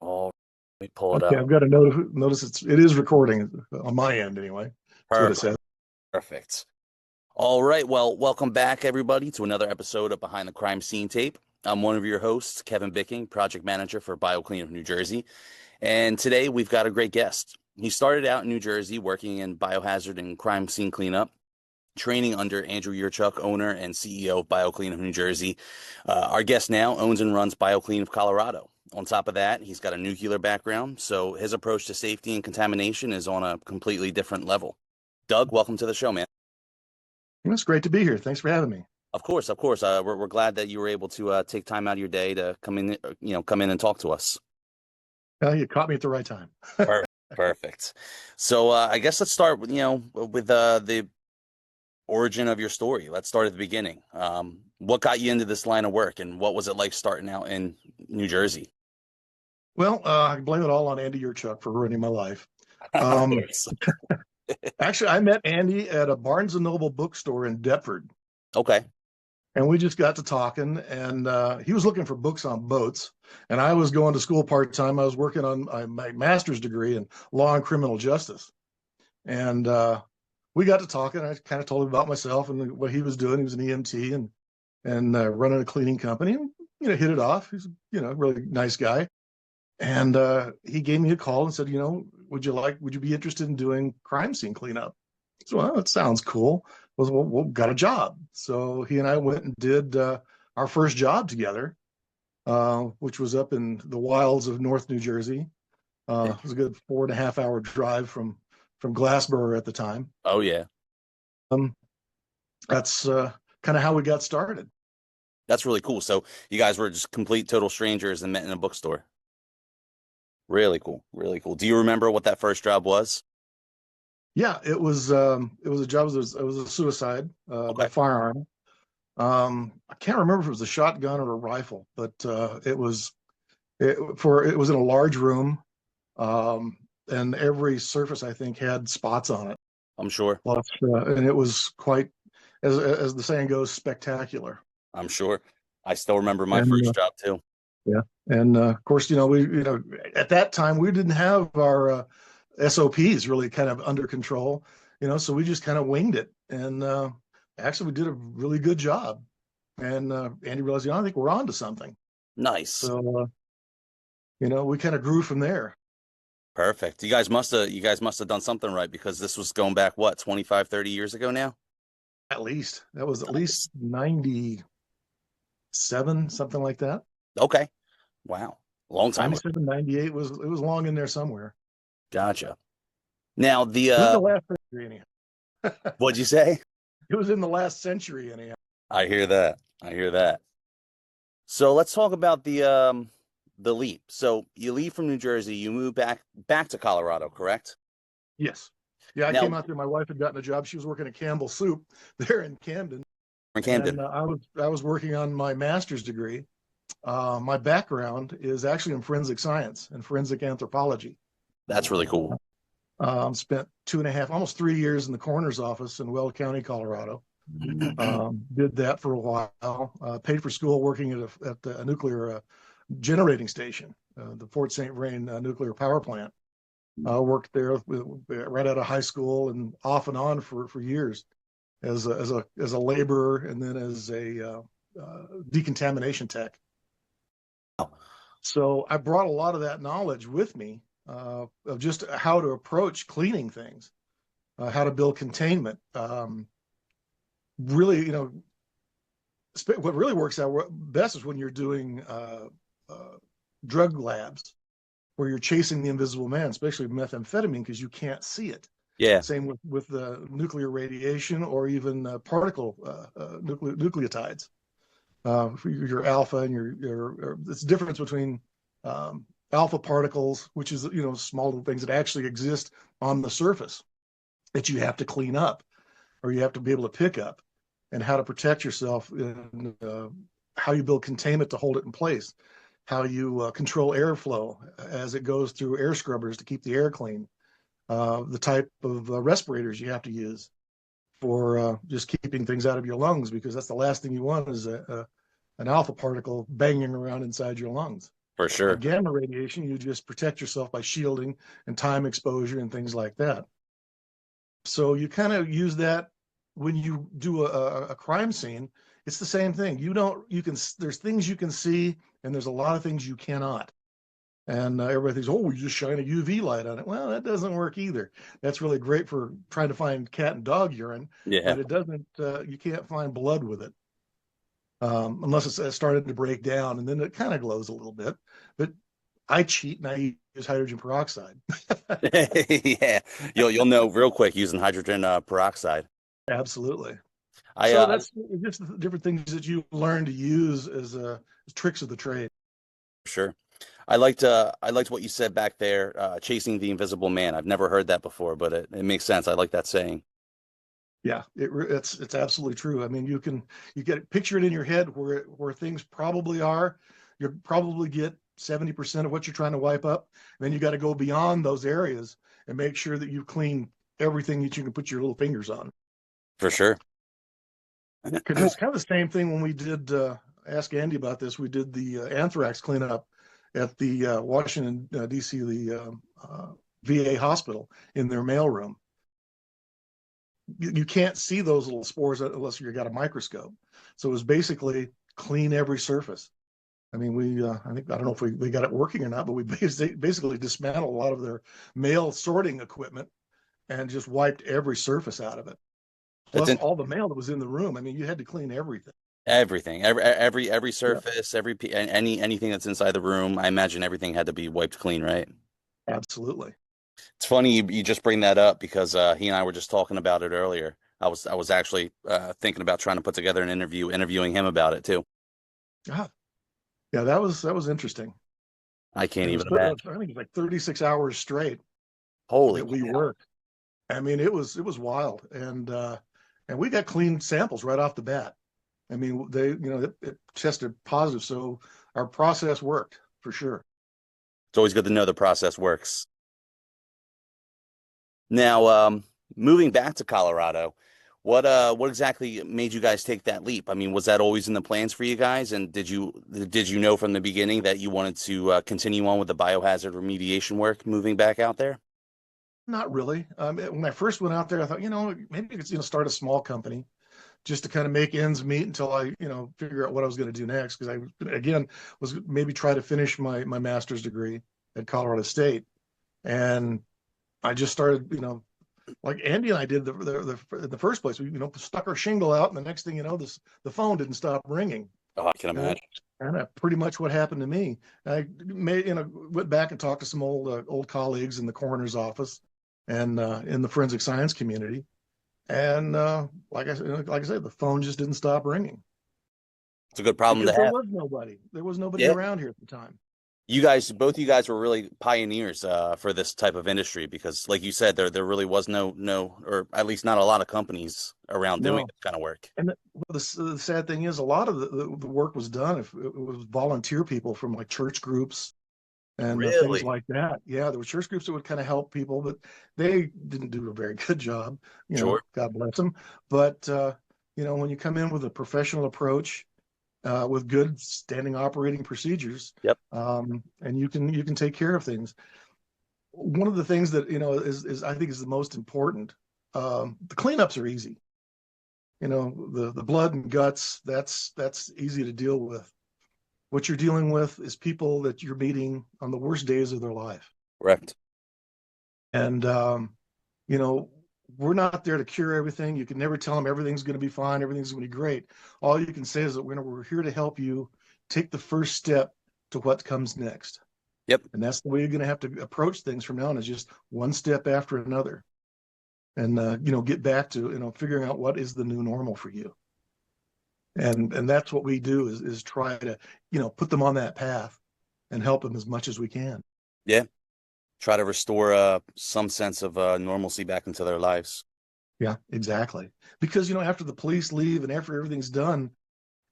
Oh, let me pull it Okay, up. I've got to notice it is recording on my end anyway. That's what it Perfect. says. Perfect. All right. Well, welcome back, everybody, to another episode of Behind the Crime Scene Tape. I'm one of your hosts, Kevin Bicking, project manager for BioClean of New Jersey. And today we've got a great guest. He started out in New Jersey working in biohazard and crime scene cleanup, training under Andrew Yurchuck, owner and CEO of BioClean of New Jersey. Our guest now owns and runs BioClean of Colorado. On top of that, he's got a nuclear background, so his approach to safety and contamination is on a completely different level. Doug, welcome to the show, man. It's great to be here. Thanks for having me. Of course, of course. We're glad that you were able to take time out of your day to come in, come in and talk to us. You caught me at the right time. Perfect. So I guess let's start with the origin of your story. Let's start at the beginning. What got you into this line of work, and what was it like starting out in New Jersey? Well, I blame it all on Andy Yurchuck for ruining my life. Of Um, course. Actually, I met Andy at a Barnes and Noble bookstore in Deptford, Okay. and we just got to talking. And he was looking for books on boats, and I was going to school part time. I was working on my master's degree in law and criminal justice, and we got to talking. I kind of told him about myself and what he was doing. He was an EMT and running a cleaning company. And, hit it off. He's a really nice guy. And he gave me a call and said, would you be interested in doing crime scene cleanup? So, well, that sounds cool. Well, got a job. So he and I went and did our first job together, which was up in the wilds of North New Jersey. It was a good 4.5 hour drive from Glassboro at the time. Oh yeah. Um, that's kind of how we got started. That's really cool. So you guys were just complete total strangers and met in a bookstore. Really cool. Really cool. Do you remember what that first job was? Yeah, it was a job. It was a suicide by Okay. firearm. I can't remember if it was a shotgun or a rifle, but it was in a large room, and every surface I think had spots on it. I'm sure. Plus, and it was quite, as the saying goes, spectacular. I'm sure. I still remember my And first job too. yeah, and of course, we at that time we didn't have our SOPs really kind of under control, so we just kind of winged it, and actually we did a really good job. And Andy realized, I think we're on to something. Nice. So we kind of grew from there. Perfect. You guys must have done something right because this was going back what, 25, 30 years ago now? At least that was at Nice. least 97, something like that. Okay. Wow. Long time ago. 97, 98 it was long in there somewhere. Gotcha. Now the It was in the last century anyhow. what'd you say? It was in the last century anyhow. I hear that. I hear that. So let's talk about the leap. So you leave from New Jersey, you move back to Colorado, correct? Yes. Yeah, I came Now out there. My wife had gotten a job. She was working at Campbell Soup there in Camden, in and Camden. I was working on my master's degree. My background is actually in forensic science and forensic anthropology. That's really cool. Spent 2.5, almost 3 years in the coroner's office in Weld County, Colorado. Did that for a while. Paid for school working at a nuclear generating station, the Fort St. Vrain nuclear power plant. Worked there right out of high school and off and on for years as a laborer and then as a decontamination tech. So I brought a lot of that knowledge with me of just how to approach cleaning things, how to build containment. Really, what really works out best is when you're doing drug labs where you're chasing the invisible man, especially methamphetamine, because you can't see it. Yeah. Same with nuclear radiation or even nucleotides. For your alpha and your it's the difference between alpha particles, which is small little things that actually exist on the surface that you have to clean up or you have to be able to pick up, and how to protect yourself, and how you build containment to hold it in place, how you control airflow as it goes through air scrubbers to keep the air clean, the type of respirators you have to use for just keeping things out of your lungs, because that's the last thing you want is an alpha particle banging around inside your lungs. For sure. Gamma radiation, you just protect yourself by shielding and time exposure and things like that. So you kind of use that when you do a crime scene. It's the same thing. There's things you can see, and there's a lot of things you cannot. And everybody thinks, oh, you just shine a UV light on it. Well, that doesn't work either. That's really great for trying to find cat and dog urine, Yeah. but it doesn't, you can't find blood with it, unless it's started to break down, and then it kind of glows a little bit. But I cheat and I use hydrogen peroxide. Yeah. You'll know real quick using hydrogen peroxide. Absolutely. I So that's just the different things that you learn to use as tricks of the trade. sure. I liked what you said back there, chasing the invisible man. I've never heard that before, but it makes sense. I like that saying. Yeah, it's absolutely true. I mean, you get picture it in your head where things probably are. You probably get 70% of what you're trying to wipe up. And then you got to go beyond those areas and make sure that you clean everything that you can put your little fingers on. For sure. Because it's kind of the same thing when we did ask Andy about this. We did the anthrax cleanup at the Washington D.C. the VA hospital in their mailroom. You can't see those little spores unless you've got a microscope. So it was basically clean every surface. I mean, I don't know if we got it working or not, but we basically dismantled a lot of their mail sorting equipment and just wiped every surface out of it. That's Plus in all the mail that was in the room. I mean, you had to clean everything. everything, every Yeah, surface, anything that's inside the room. I imagine everything had to be wiped clean, right? absolutely. It's funny you just bring that up because he and I were just talking about it earlier. I was actually thinking about trying to put together an interviewing him about it too. Yeah, yeah, that was interesting. I can't It was, even imagine. I think it was like 36 hours straight Holy that we cow. worked. I mean, it was wild, and we got clean samples right off the bat. I mean, it tested positive, so our process worked for sure. It's always good to know the process works. Now, moving back to Colorado, what exactly made you guys take that leap? I mean, was that always in the plans for you guys? And did you know from the beginning that you wanted to continue on with the biohazard remediation work moving back out there? Not really. When I first went out there, I thought, maybe I could, start a small company just to kind of make ends meet until I, figure out what I was going to do next. Because I, again, was maybe try to finish my master's degree at Colorado State, and I just started, like Andy and I did the first place. We, stuck our shingle out, and the next thing you know, the phone didn't stop ringing. Oh, I can And that's imagine. kind of pretty much what happened to me. I went back and talked to some old colleagues in the coroner's office and in the forensic science community. And like I said, the phone just didn't stop ringing It's a good problem because to there have. was nobody. There was nobody Yeah. around here at the time. Both of you guys were really pioneers for this type of industry because, like you said, there really was no, or at least not a lot of companies around doing No. this kind of work. And the sad thing is, a lot of the work was done. If it was volunteer people from like church groups and things Really? like that. Yeah, there were church groups that would kind of help people, but they didn't do a very good job. Sure. God bless them. But when you come in with a professional approach, with good standing operating procedures, Yep. and you can take care of things. One of the things that is I think is the most important. The cleanups are easy. The blood and guts, that's easy to deal with. What you're dealing with is people that you're meeting on the worst days of their life. Correct. And, you know, we're not there to cure everything. You can never tell them everything's going to be fine, everything's going to be great. All you can say is that we're here to help you take the first step to what comes next. Yep. And that's the way you're going to have to approach things from now on, is just one step after another. And, get back to, figuring out what is the new normal for you. And that's what we do is try to, put them on that path and help them as much as we can. Yeah. Try to restore some sense of normalcy back into their lives. Yeah, exactly. Because, after the police leave and after everything's done,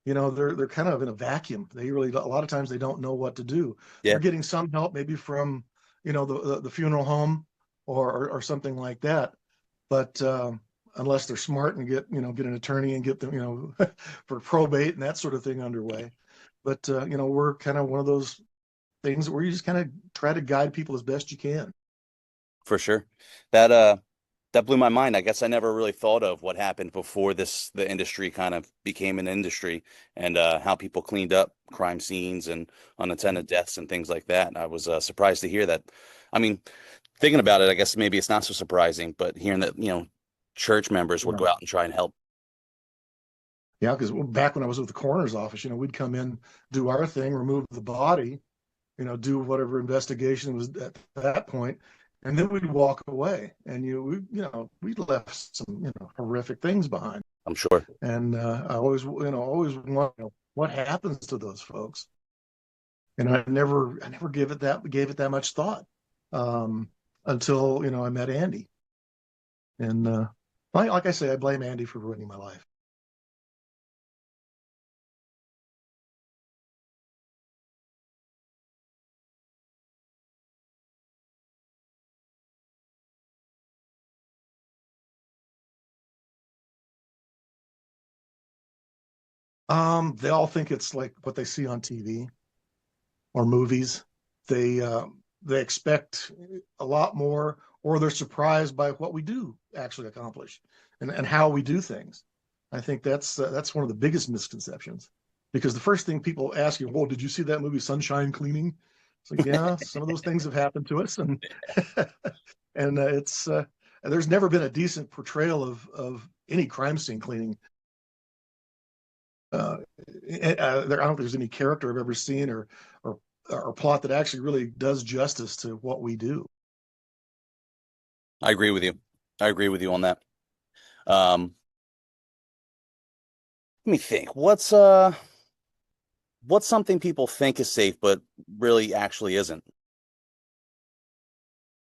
they're kind of in a vacuum. They really, a lot of times they don't know what to do. Yeah. They're getting some help maybe from, the funeral home or something like that. But unless they're smart and get an attorney and get them, for probate and that sort of thing underway. But, we're kind of one of those things where you just kind of try to guide people as best you can. For sure. That blew my mind. I guess I never really thought of what happened before the industry kind of became an industry, and how people cleaned up crime scenes and unattended deaths and things like that. I was surprised to hear that. I mean, thinking about it, I guess maybe it's not so surprising, but hearing that, church members would Yeah. go out and try and help. Yeah, because back when I was with the coroner's office, we'd come in, do our thing, remove the body, do whatever investigation was at that point, and then we'd walk away. And we left some horrific things behind. I'm sure. And I always want what happens to those folks. And I never gave it that much thought until I met Andy. And like I say, I blame Andy for ruining my life. They all think it's like what they see on TV or movies. They expect a lot more, or they're surprised by what we do actually accomplish and how we do things. I think that's one of the biggest misconceptions, because the first thing people ask you, "Well, did you see that movie Sunshine Cleaning?" It's like, yeah, some of those things have happened to us, and and it's there's never been a decent portrayal of any crime scene cleaning. I don't think there's any character I've ever seen or plot that actually really does justice to what we do. I agree with you. I agree with you on that. Um, Let me think. What's something people think is safe but really actually isn't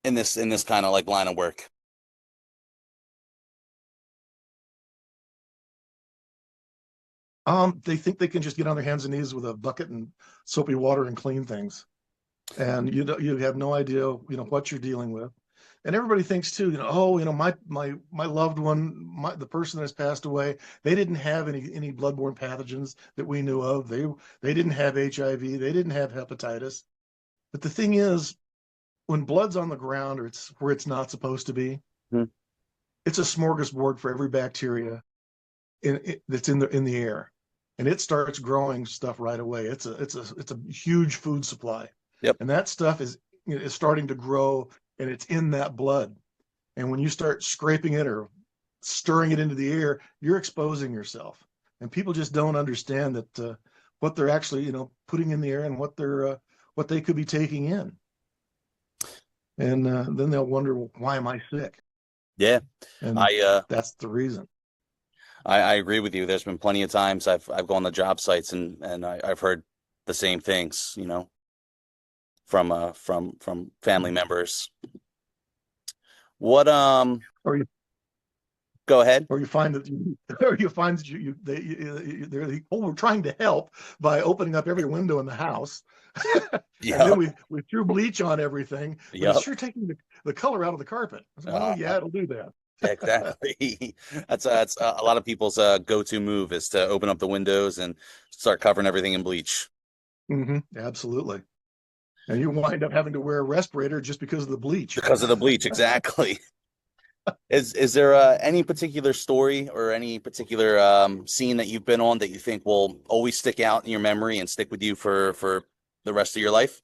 in this kind of like line of work? They think they can just get on their hands and knees with a bucket and soapy water and clean things, and you have no idea what you're dealing with. And everybody thinks too, oh, my loved one, the person that has passed away, they didn't have any bloodborne pathogens that we knew of. They didn't have HIV, they didn't have hepatitis. But the thing is, when blood's on the ground or it's where it's not supposed to be, Hmm. it's a smorgasbord for every bacteria that's in the air, and it starts growing stuff right away. It's a huge food supply, Yep. and that stuff is starting to grow, and it's in that blood. And when you start scraping it or stirring it into the air, you're exposing yourself. And people just don't understand that what they're actually putting in the air and what they could be taking in. And then they'll wonder, well, why am I sick? Yeah. And I uh that's the reason. I agree with you. There's been plenty of times I've gone to job sites and I've heard the same things, from family members. What Or you Go ahead. or you find that they're like, oh, we're trying to help by opening up every window in the house, and then Yep. we threw bleach on everything, but it's Yep. sure taking the color out of the carpet. I said, well, Uh, yeah, it'll do that. exactly. That's a lot of people's go-to move is to open up the windows and start covering everything in bleach Absolutely. And you wind up having to wear a respirator just because of the bleach. because of the bleach. Exactly. Is there any particular story or any particular scene that you've been on that you think will always stick out in your memory and stick with you for the rest of your life?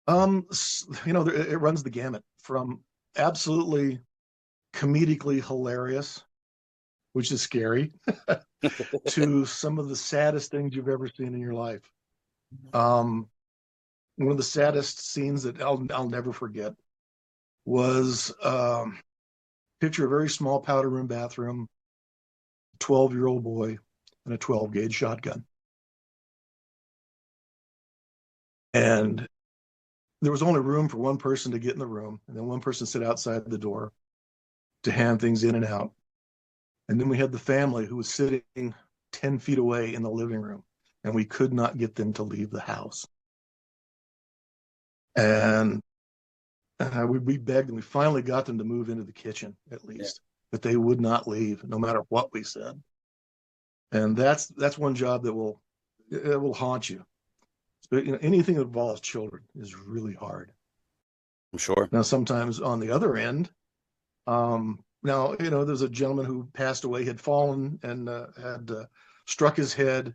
It runs the gamut from absolutely comedically hilarious, which is scary, to some of the saddest things you've ever seen in your life. Um, One of the saddest scenes that I'll never forget was picture a very small powder room bathroom, 12-year-old boy, and a 12 gauge shotgun. And there was only room for one person to get in the room, and then one person sit outside the door to hand things in and out. And then we had the family who was sitting 10 feet away in the living room, and we could not get them to leave the house. And we begged, and we finally got them to move into the kitchen at Yeah. least, but they would not leave no matter what we said. And that's one job that will haunt you. But anything that involves children is really hard. I'm sure. Now, sometimes on the other end, now there's a gentleman who passed away, had fallen and had struck his head,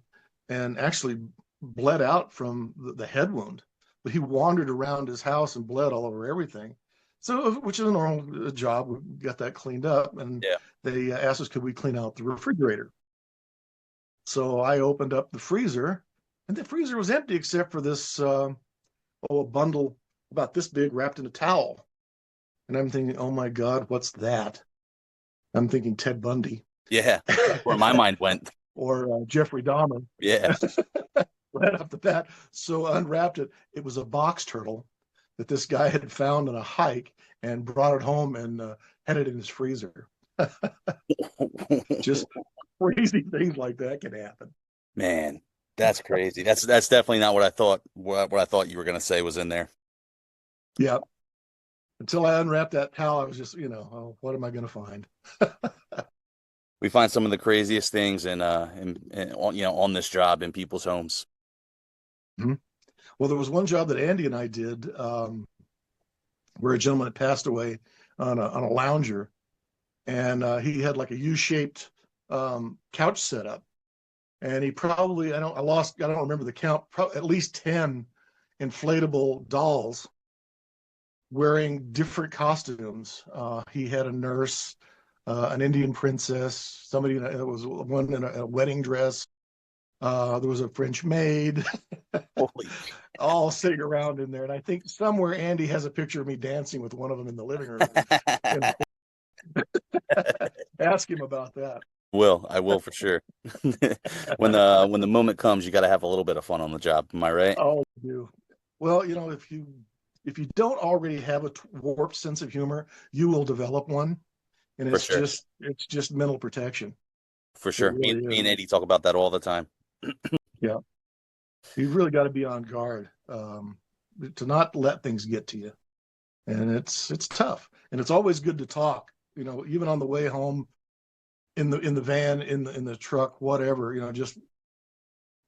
and actually bled out from the head wound. But he wandered around his house and bled all over everything. So, which is a normal job. We got that cleaned up, and Yeah. they asked us, could we clean out the refrigerator? So I opened up the freezer, and the freezer was empty except for this a bundle about this big wrapped in a towel. And I'm thinking, oh my God, what's that? I'm thinking Ted Bundy Yeah. Where my mind went. or Jeffrey Dahmer. Yeah. Right off the bat. So I unwrapped it. It was a box turtle that this guy had found on a hike and brought it home and had it in his freezer. Just crazy things like that can happen. Man, that's crazy. That's definitely not what I thought. What I thought you were gonna say was in there. Yeah. Until I unwrapped that towel, I was just, oh, what am I going to find? We find some of the craziest things on this job in people's homes. Mm-hmm. Well, there was one job that Andy and I did where a gentleman had passed away on a lounger, and he had like a U-shaped couch set up, and he probably I don't remember the count, at least 10 inflatable dolls wearing different costumes. He had a nurse, an Indian princess, somebody that was one in a wedding dress. There was a French maid, Holy. all sitting around in there. And I think somewhere Andy has a picture of me dancing with one of them in the living room. And ask him about that. I will for sure. When the moment comes, you got to have a little bit of fun on the job. Am I right? Oh, you do. Well, if you don't already have a warped sense of humor, you will develop one, and For it's sure. just mental protection. For It sure. Me really and is. Eddie talk about that all the time. Yeah, you've really got to be on guard to not let things get to you, and it's tough, and it's always good to talk. Even on the way home, in the van, in the truck, whatever. Just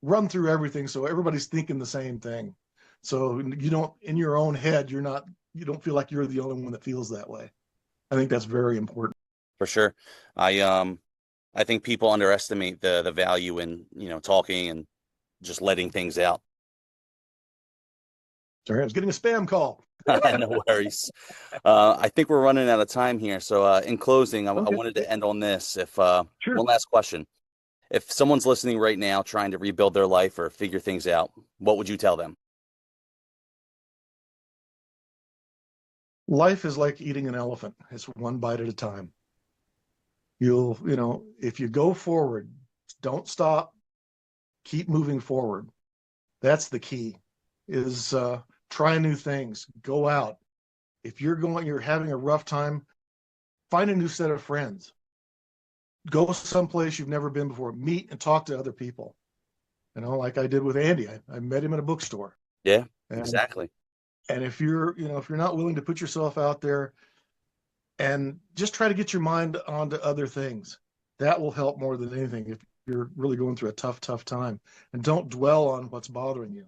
run through everything so everybody's thinking the same thing. So you don't, in your own head, you don't feel like you're the only one that feels that way. I think that's very important. For sure. I think people underestimate the value in, talking and just letting things out. Sorry, I was getting a spam call. No worries. I think we're running out of time here. So, in closing, I Okay, wanted to end on this. If sure. one last question. If someone's listening right now trying to rebuild their life or figure things out, what would you tell them? Life is like eating an elephant. It's one bite at a time. If you go forward, don't stop, keep moving forward. That's the key, is try new things, go out. If you're having a rough time, find a new set of friends. Go someplace you've never been before, meet and talk to other people. Like I did with Andy. I met him in a bookstore. Yeah, And exactly. and if you're not willing to put yourself out there and just try to get your mind onto other things, that will help more than anything if you're really going through a tough time. And don't dwell on what's bothering you.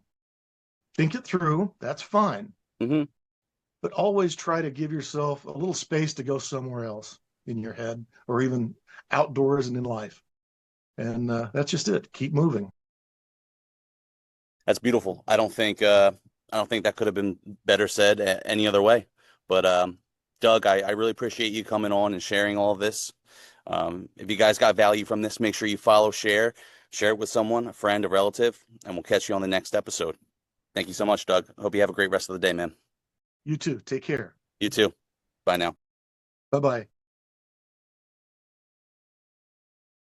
Think it through, that's fine. Hmm. But always try to give yourself a little space to go somewhere else in your head or even outdoors and in life. And that's just it. Keep moving. That's beautiful. I don't think that could have been better said any other way. But Doug, I really appreciate you coming on and sharing all of this. If you guys got value from this, make sure you follow, share it with someone, a friend, a relative, and we'll catch you on the next episode. Thank you so much, Doug. I hope you have a great rest of the day, man. You too. Take care. You too. Bye now. Bye bye.